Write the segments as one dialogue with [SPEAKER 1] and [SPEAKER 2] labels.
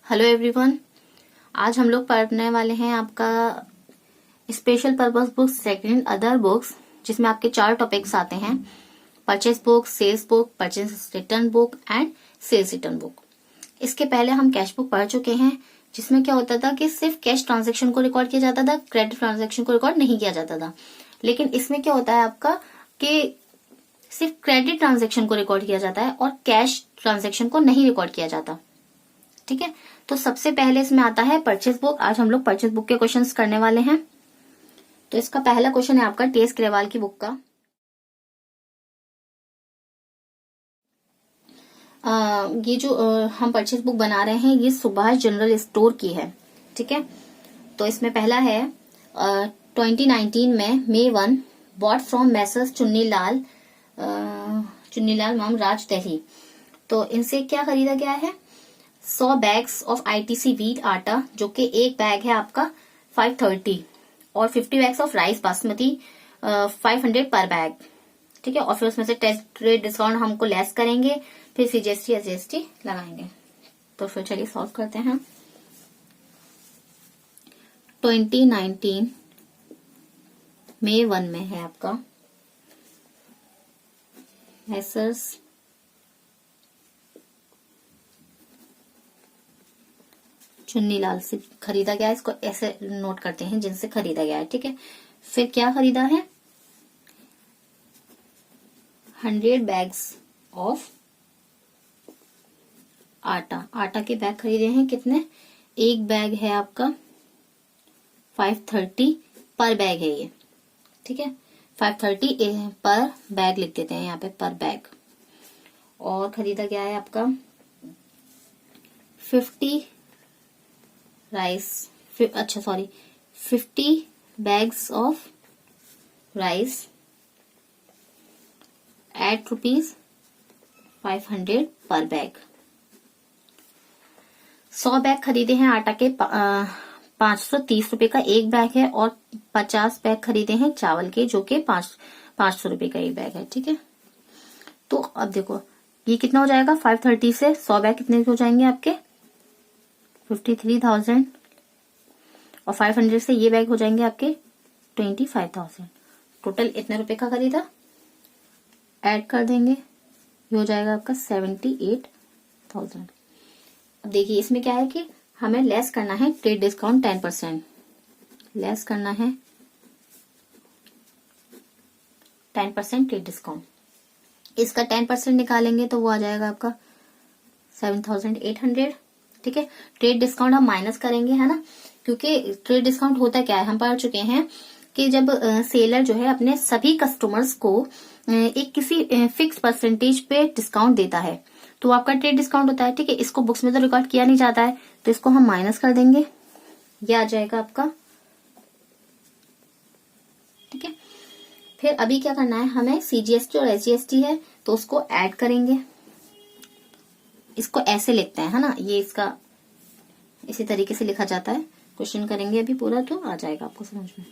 [SPEAKER 1] Hello everyone. आज हम लोग पढ़ने वाले हैं आपका special purpose book second other books, जिसमें आपके 4 टॉपिक्स आते हैं। Purchase book, sales book, purchase return book and sales return book. इसके पहले हम कैश बुक पढ़ चुके हैं, जिसमें क्या होता था कि सिर्फ कैश ट्रांजेक्शन को रिकॉर्ड किया जाता था, क्रेडिट ट्रांजेक्शन को रिकॉर्ड नहीं किया जाता था। लेकिन इसमें क्या होता है आपका कि सिर्फ क्रेडिट ट्रांजेक्शन को रिकॉर्ड किया जाता है और कैश ट्रांजेक्शन को नहीं रिकॉर्ड किया जाता। ठीक है, तो सबसे पहले इसमें आता है परचेस बुक। आज हम लोग परचेस बुक के क्वेश्चंस करने वाले हैं। तो इसका पहला क्वेश्चन है आपका टीएस ग्रेवाल की बुक का। ये जो हम परचेस बुक बना रहे हैं ये सुभाष जनरल स्टोर की है। ठीक है, तो इसमें पहला है 2019 में May 1 bought from Messrs Chunnilal माम राज दिल्ली। तो इनसे क्या खरीदा गया है? 100 बैग्स ऑफ आईटीसी व्हीट आटा, जो कि एक बैग है आपका 530, और 50 बैग्स ऑफ राइस बासमती 500 पर बैग। ठीक है, और फिर उसमें से ट्रेड डिस्काउंट हमको लेस करेंगे, फिर सीजीएसटी एसजीएसटी लगाएंगे। तो फिर चलिए सॉल्व करते हैं। 2019 May 1 में है आपका मैसर्स चुन्नीलाल से खरीदा गया है। इसको ऐसे नोट करते हैं जिनसे खरीदा गया है। ठीक है, फिर क्या खरीदा है? 100 बैग्स ऑफ आटा के बैग खरीदे हैं। कितने? एक बैग है आपका 530 पर बैग है ये। ठीक है, 530 पर बैग लिख देते हैं यहाँ पे, पर बैग। और खरीदा गया है आपका 50 बैग्स ऑफ राइस एट ₹500 पर बैग। 100 बैग खरीदे हैं आटा के, 530 रुपए का एक बैग है, और 50 बैग खरीदे हैं चावल के, जो कि 500 रुपए का एक बैग है। ठीक है, तो अब देखो ये कितना हो जाएगा? 530 से 100 बैग कितने हो जाएंगे आपके? 53,000, और 500 से ये बैग हो जाएंगे आपके 25,000। टोटल इतने रुपए का खरीदा, ऐड कर देंगे, ये हो जाएगा आपका 78,000। अब देखिए इसमें क्या है कि हमें लेस करना है ट्रेड डिस्काउंट 10%। लेस करना है 10% ट्रेड डिस्काउंट। इसका 10% निकालेंगे तो वो आ जाएगा आपका 7,800। ठीक है, ट्रेड डिस्काउंट हम माइनस करेंगे, है ना, क्योंकि ट्रेड डिस्काउंट होता क्या है, हम पढ़ चुके हैं कि जब सेलर जो है अपने सभी कस्टमर्स को एक किसी फिक्स परसेंटेज पे डिस्काउंट देता है, तो आपका ट्रेड डिस्काउंट होता है। ठीक है, इसको बुक्स में तो रिकॉर्ड किया नहीं जाता है, तो इसको हम माइनस कर देंगे, ये आ जाएगा आपका। ठीक है, फिर अभी क्या करना है हमें? सीजीएसटी और एसजीएसटी है तो उसको ऐड करेंगे। इसको ऐसे लिखते हैं, है ना, ये इसका इसी तरीके से लिखा जाता है। क्वेश्चन करेंगे अभी पूरा तो आ जाएगा आपको समझ में।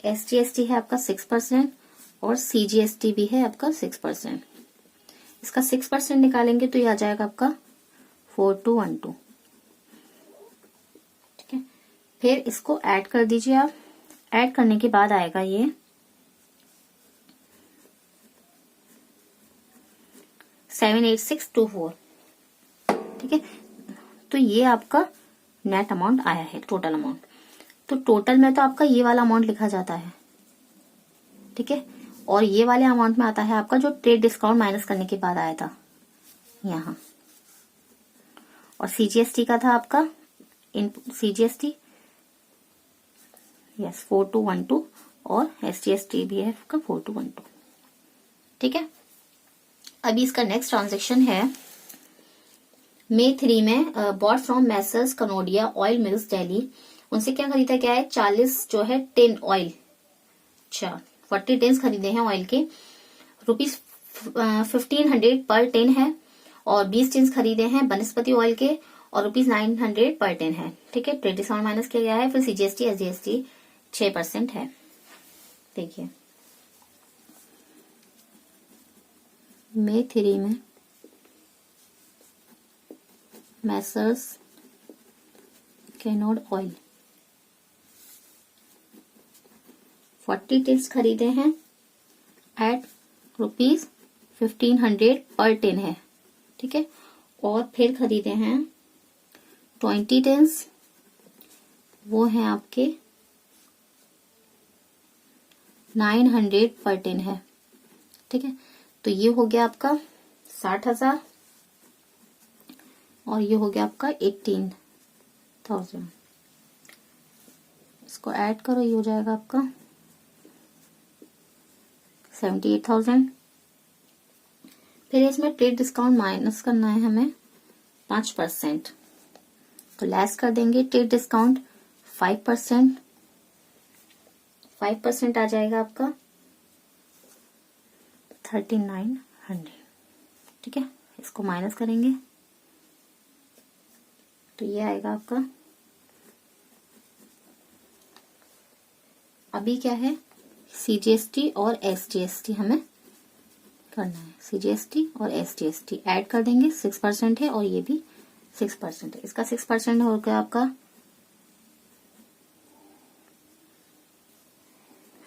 [SPEAKER 1] एसजीएसटी है आपका 6% और सीजीएसटी भी है आपका 6%। इसका 6% निकालेंगे तो ये आ जाएगा आपका 4212। ठीक है, फिर इसको ऐड कर दीजिए आप। ऐड करने के बाद आएगा ये 78624। ठीक है, तो ये आपका नेट अमाउंट आया है, टोटल अमाउंट। तो टोटल में तो आपका ये वाला अमाउंट लिखा जाता है। ठीक है, और ये वाले अमाउंट में आता है आपका जो ट्रेड डिस्काउंट माइनस करने के बाद आया था यहाँ। और सीजीएसटी का था आपका सीजीएसटी, यस, 4212, और एसजीएसटी भी है आपका 4212। ठीक है, अभी इसका नेक्स्ट ट्रांजेक्शन है May 3 में bought from Messrs Kanodia oil mills Delhi. उनसे क्या खरीदा गया है? 40 जो है टिन ऑयल, अच्छा 40 टिन्स खरीदे हैं ऑयल के, ₹1500 पर टिन है, और 20 टिन्स खरीदे हैं बनस्पति ऑयल के, और ₹900 पर टिन है। ठीक है, ट्रेड डिस्काउंट माइनस किया गया है, फिर सीजीएसटी एसजीएसटी 6% है। देखिए May 3 में मैसर्स कैनोड ऑयल 40 टिन्स खरीदे हैं एट ₹1500 पर टिन है, ठीक है। और फिर खरीदे हैं 20 टिन्स, वो हैं आपके 900 पर टिन है, ठीक है। तो ये हो गया आपका 60,000 और ये हो गया आपका 18,000। इसको ऐड करो, ये हो जाएगा आपका 78,000। फिर इसमें ट्रेड डिस्काउंट माइनस करना है हमें 5%, तो लेस कर देंगे ट्रेड डिस्काउंट 5%। 5% आ जाएगा आपका 3900, ठीक है। इसको माइनस करेंगे तो ये आएगा आपका, अभी क्या है CGST और SGST हमें करना है। CGST और SGST ऐड कर देंगे, 6% है और ये भी 6% है। इसका 6% हो गया आपका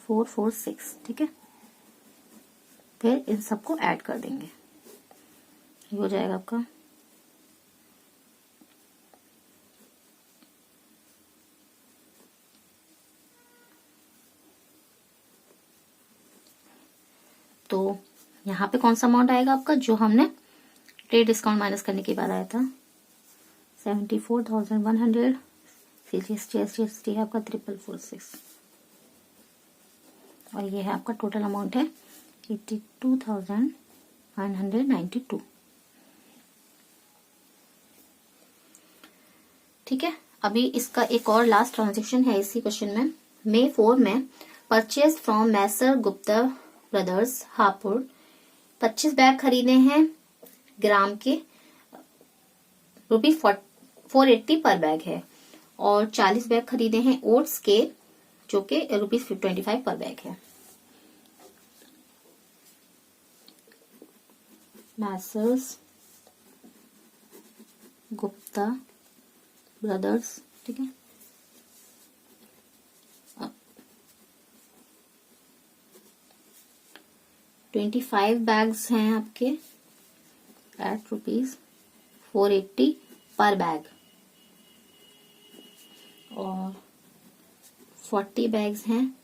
[SPEAKER 1] 446, ठीक है। फिर इन सबको ऐड कर देंगे, ये हो जाएगा आपका तो यहाँ पे कौन सा अमाउंट आएगा आपका जो हमने ट्रेड डिस्काउंट माइनस करने के बाद आया था 74,100। CGST SGST है आपका 446 और ये है आपका टोटल अमाउंट है 82,992, ठीक है। अभी इसका एक और लास्ट ट्रांजेक्शन है इसी क्वेश्चन में। May 4 में purchase from masher Gupta brothers Hapur 25 bag खरीदे हैं ग्राम के ₹480 पर बैग है और 40 बैग खरीदे हैं ओट्स के जो कि ₹25 पर बैग है। मैसर्स गुप्ता ब्रदर्स, ठीक है। 25 बैग्स हैं आपके एट ₹480 पर बैग और 40 बैग्स हैं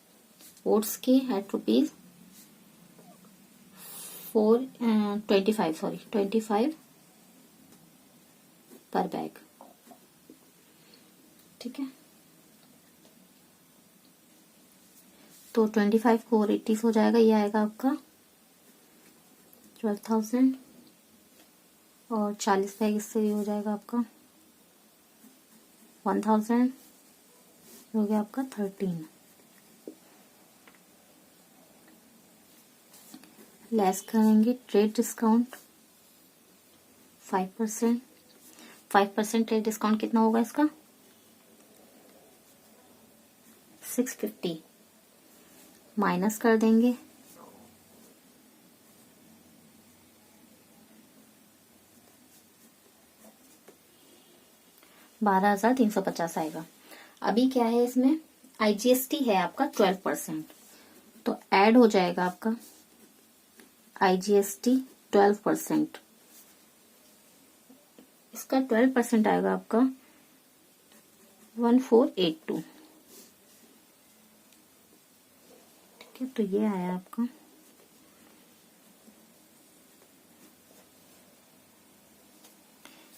[SPEAKER 1] ओट्स के एट ₹25 पर बैग, ठीक है। तो 25 को 480 हो जाएगा, ये आएगा आपका 12,000 और 40 बैग इससे भी हो जाएगा आपका 1,000, हो गया आपका 13। लेस करेंगे ट्रेड डिस्काउंट 5%। 5% ट्रेड डिस्काउंट कितना होगा इसका 650 माइनस कर देंगे 12,350 आएगा। अभी क्या है इसमें IGST है आपका 12%, तो ऐड हो जाएगा आपका IGST 12%। इसका 12% आएगा आपका 1482, ठीक है। तो ये आया आपका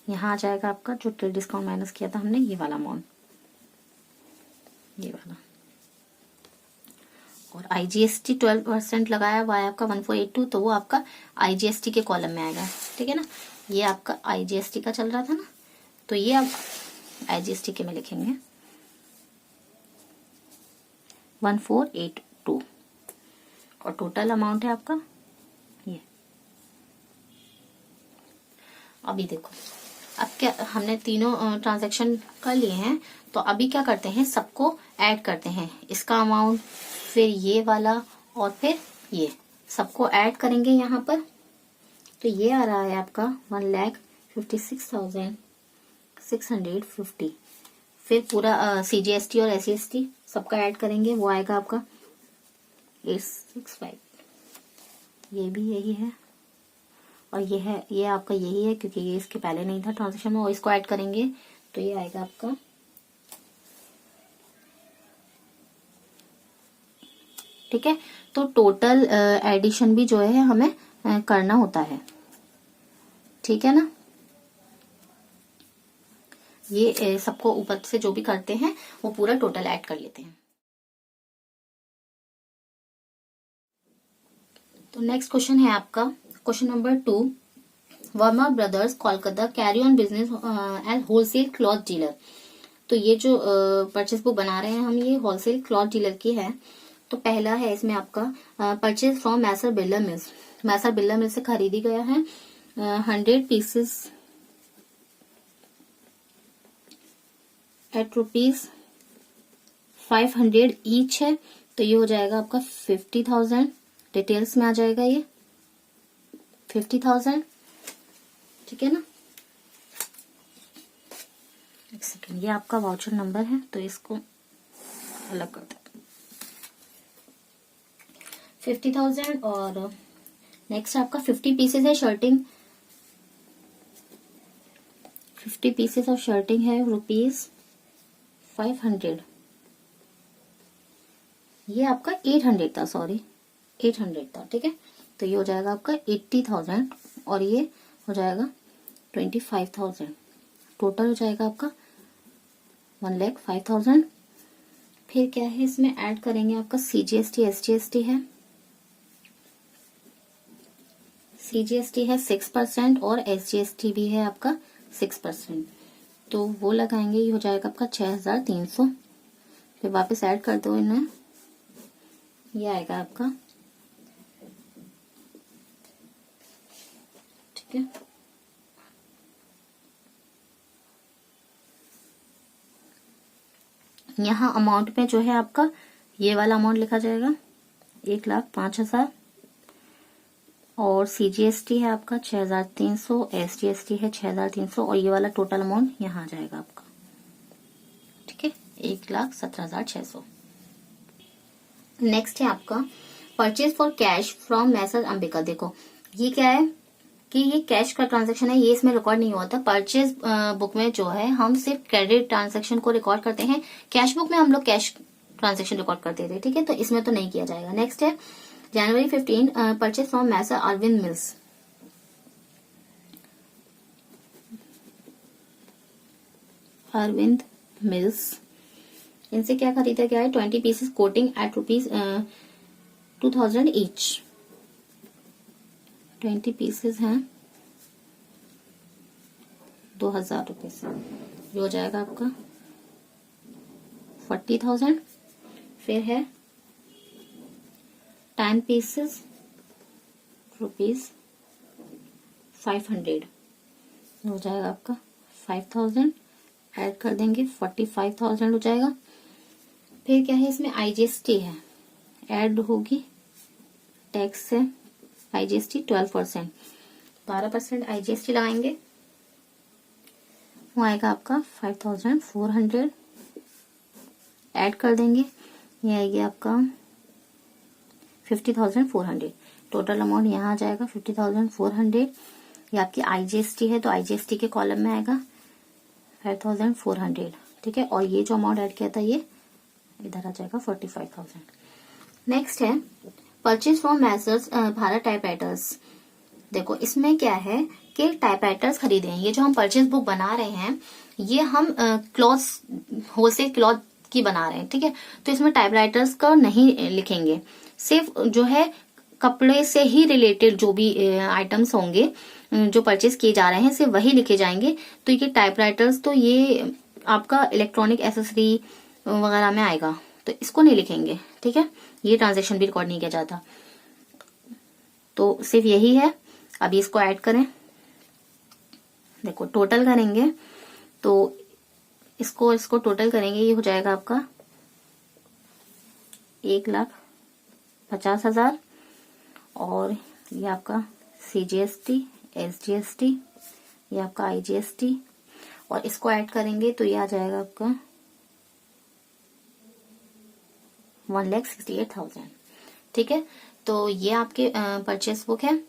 [SPEAKER 1] यहाँ आ जाएगा आपका जो ट्रेड डिस्काउंट माइनस किया था हमने, ये वाला अमाउंट, ये वाला। और IGST 12% लगाया हुआ है आपका 1482, तो वो आपका IGST के कॉलम में आएगा, ठीक है ना। ये आपका IGST का चल रहा था ना, तो ये आप IGST के में लिखेंगे 1482 और टोटल अमाउंट है आपका ये। अभी देखो, अब क्या हमने तीनों ट्रांजैक्शन कर लिए हैं, तो अभी क्या करते हैं सबको ऐड करते हैं, इसका अमाउंट फिर ये वाला और फिर ये सबको ऐड करेंगे यहाँ पर। तो ये आ रहा है आपका 1,56,650। फिर पूरा CGST और SGST सबका ऐड करेंगे, वो आएगा आपका 865। ये भी यही है और ये है, ये आपका यही है क्योंकि ये इसके पहले नहीं था ट्रांजेक्शन में, और इसको ऐड करेंगे तो ये आएगा आपका, ठीक है। तो टोटल एडिशन भी जो है हमें करना होता है, ठीक है ना। ये सबको ऊपर से जो भी करते हैं वो पूरा टोटल ऐड कर लेते हैं। तो नेक्स्ट क्वेश्चन है आपका question number 2। Verma brothers Kolkata carry on business as wholesale cloth dealer. तो ये जो परचेस बुक बना रहे हैं हम, ये होलसेल क्लॉथ डीलर की है। तो पहला है इसमें आपका purchase from masher Birla mills. Masher Birla mills से खरीदी गया है 100 पीसेस एट ₹500 ईच है। तो ये हो जाएगा आपका 50,000, डिटेल्स में आ जाएगा ये 50,000, ठीक है ना। एक सेकेंड, ये आपका वाउचर नंबर है तो इसको अलग कर देते हैं, 50,000। और नेक्स्ट आपका 50 पीसेस है शर्टिंग, 50 पीसेस ऑफ शर्टिंग है ₹500। ये आपका 800 था, सॉरी 800 था, ठीक है। तो ये हो जाएगा आपका 80,000 और ये हो जाएगा 25,000। टोटल हो जाएगा आपका 1,05,000। फिर क्या है इसमें ऐड करेंगे आपका CGST SGST है, CGST है 6% और SGST भी है आपका 6%। तो वो लगाएंगे, ये हो जाएगा आपका 6,300। फिर वापस ऐड कर दो इन्हें, ये आएगा आपका, ठीक है। यहाँ अमाउंट में जो है आपका ये वाला अमाउंट लिखा जाएगा 1,05,000 और CGST है आपका 6,300, SGST है 6,300 और ये वाला टोटल अमाउंट यहाँ आ जाएगा आपका, ठीक है, 1,17,600। नेक्स्ट है आपका परचेज फॉर कैश फ्रॉम मैसर अंबिका। देखो ये क्या है कि ये कैश का ट्रांजैक्शन है, ये इसमें रिकॉर्ड नहीं होता। परचेज बुक में जो है हम सिर्फ क्रेडिट ट्रांजैक्शन को रिकॉर्ड करते हैं, कैश बुक में हम लोग कैश ट्रांजैक्शन रिकॉर्ड करते थे, ठीक है। तो इसमें तो नहीं किया जाएगा। नेक्स्ट है January 15 purchase from messrs Arvind Mills. Arvind Mills, इनसे क्या खरीदा गया है 20 pieces coating at ₹2,000 each. 20 pieces हैं 2,000 रुपए से, ये हो जाएगा आपका 40,000। फिर है 10 पीसेस ₹500, हो जाएगा आपका 5,000। ऐड कर देंगे 45,000 हो जाएगा। फिर क्या है इसमें IGST है, ऐड होगी टैक्स से IGST 12%, 12% IGST लगाएंगे, वो आएगा आपका 5,400। ऐड कर देंगे, ये आएगी आपका 50,400। टोटल अमाउंट यहाँ आ जाएगा 50,400। ये आपकी IGST है तो IGST के कॉलम में आएगा 5,400, ठीक है। और ये जो अमाउंट ऐड किया था ये इधर आ जाएगा 45,000। नेक्स्ट है purchase from Messrs Bharat typewriters. देखो इसमें क्या है कि टाइपराइटर्स खरीदे हैं। ये जो हम परचेज बुक बना रहे हैं ये हम क्लॉथ होलसेल क्लॉथ की बना रहे हैं, ठीक है। तो इसमें टाइपराइटर्स का नहीं लिखेंगे, सिर्फ जो है कपड़े से ही रिलेटेड जो भी आइटम्स होंगे जो परचेज किए जा रहे हैं सिर्फ वही लिखे जाएंगे। तो ये टाइपराइटर्स तो ये आपका इलेक्ट्रॉनिक एसेसरी वगैरह में आएगा, तो इसको नहीं लिखेंगे, ठीक है। ये ट्रांजैक्शन भी रिकॉर्ड नहीं किया जाता, तो सिर्फ यही है। अभी इसको ऐड करें, देखो टोटल करेंगे तो इसको टोटल करेंगे, ये हो जाएगा आपका 1,50,000 और ये आपका CGST SGST, ये आपका IGST और इसको ऐड करेंगे तो ये आ जाएगा आपका 1,68,000। ठीक है, तो ये आपके परचेस बुक है।